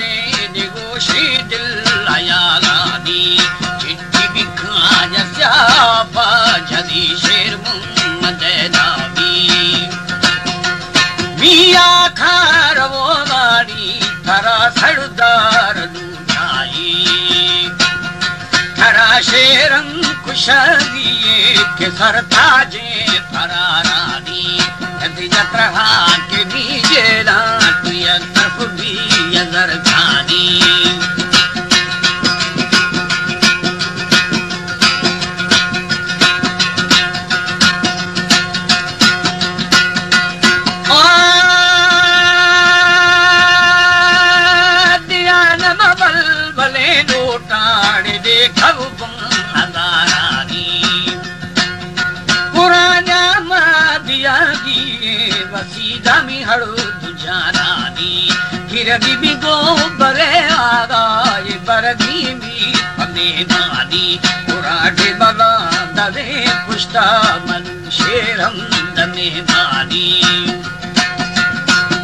दे निगोशी दिल अयालानी चिट्ठी बिखा जस्यापा जदी शेर मुमदेदावी मिया खार वो गाड़ी थरा सरदार लुटाई थरा शेरं कुशदिए के सर ताजे फरारानी यदि जत्रहा के बीजे लाट या तरफ भी नजर खानी वसीदामी हड़ो दुजानानी गिरगी भी गो बरे आगा ये बरगी भी हमें नानी पुराटे बगा दवे पुष्टा मन शेरम दमे नानी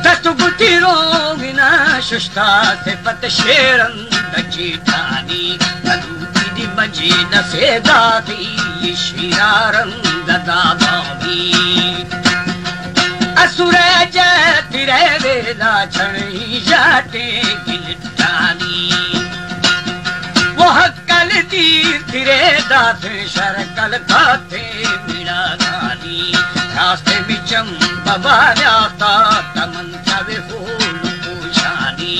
दस्तुगुती रोगिना शुष्टा से पत शेरम दचीठानी कदूती दी मजीद से दाती ये शिरारंग ददा बावी असुरे तिरे वेला छणी जाटे गिलटानी वो हक्कल तीर तिरे दात शरकल खाते मिला गानी रास्ते में चंबा जाता तमन चावे फूल पूछानी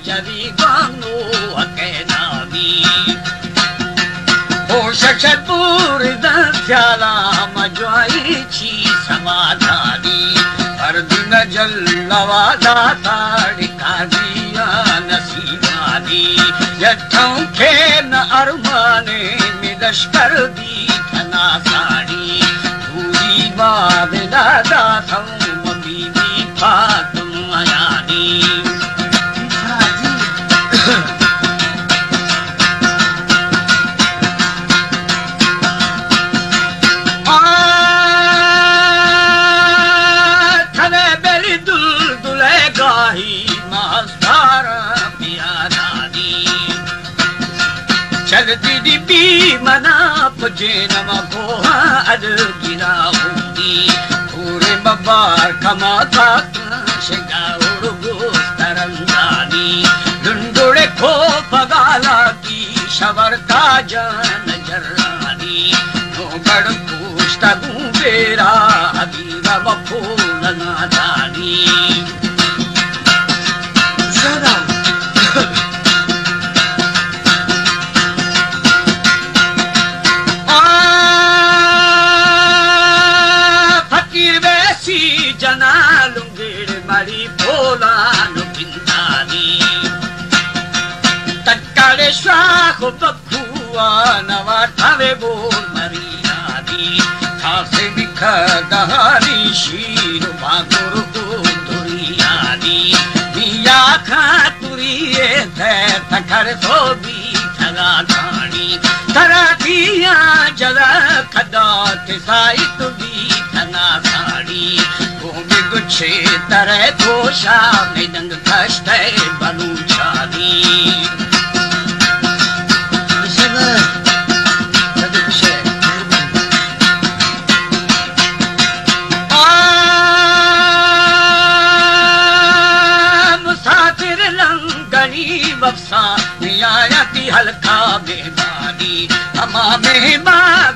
जवी गानो अकेनामी ओ शक्षपुर दस्याला मजवाई छी समाधानी हर दिन जलवा दाता दिया नसीबानी यठों के न अरमाने में लश्कर दी थना साड़ी पूरी बात दादा थम बीबी फातुम आयानी चलती डिब्बी मना पुजे नमा बोहा अद गिरा होती पूरे बबार कमा था शिगाउड़ गोस्तरंगानी दुंडुड़े खो पगाला की शवर का जान जर्रानी नोगड़ पूछता गुबेरा हबीबा बफूल नादानी मरी भोला नुकिंदानी तत्काले शाख बखुआ नवा ठावे बोल मरी नादी खासे बिखा दहारी शीर भागुर को धुरियानी दिया खातुरिए थे तखर तो भी थगा खानी तरातिया जला खदा के साइट भी थना साड़ी गुच्छे तरह कोशा में दंग कष्ट बलूचानी मुसाफिर लंगनी बक्सा नियायती हल्का बेबानी हमा में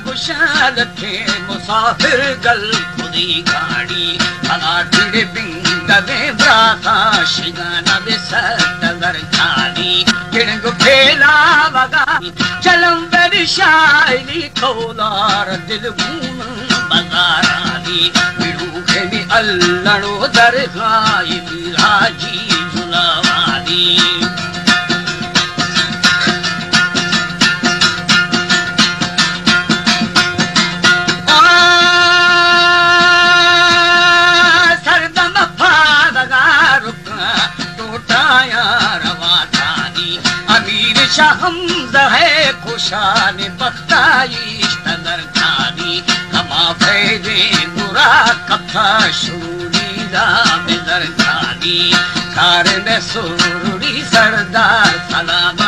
गुशाल थे मुसाफिर गल खुदी गाड़ी अनाटिड़े बिंगवे ब्राथा शिगाना बेसर खाली किणगु खेला वगा चलम बरिशाइली खोलार दिल गुण बगारानी बिड़ूखे में अल्लड़ो दरगाई राजी जुलावानी शहमद है खुशान बख्ताइश तदर खानी कमा फैदे बुरा कथा शूरी राम दर खानी कार में सुरुड़ी सरदार सलाम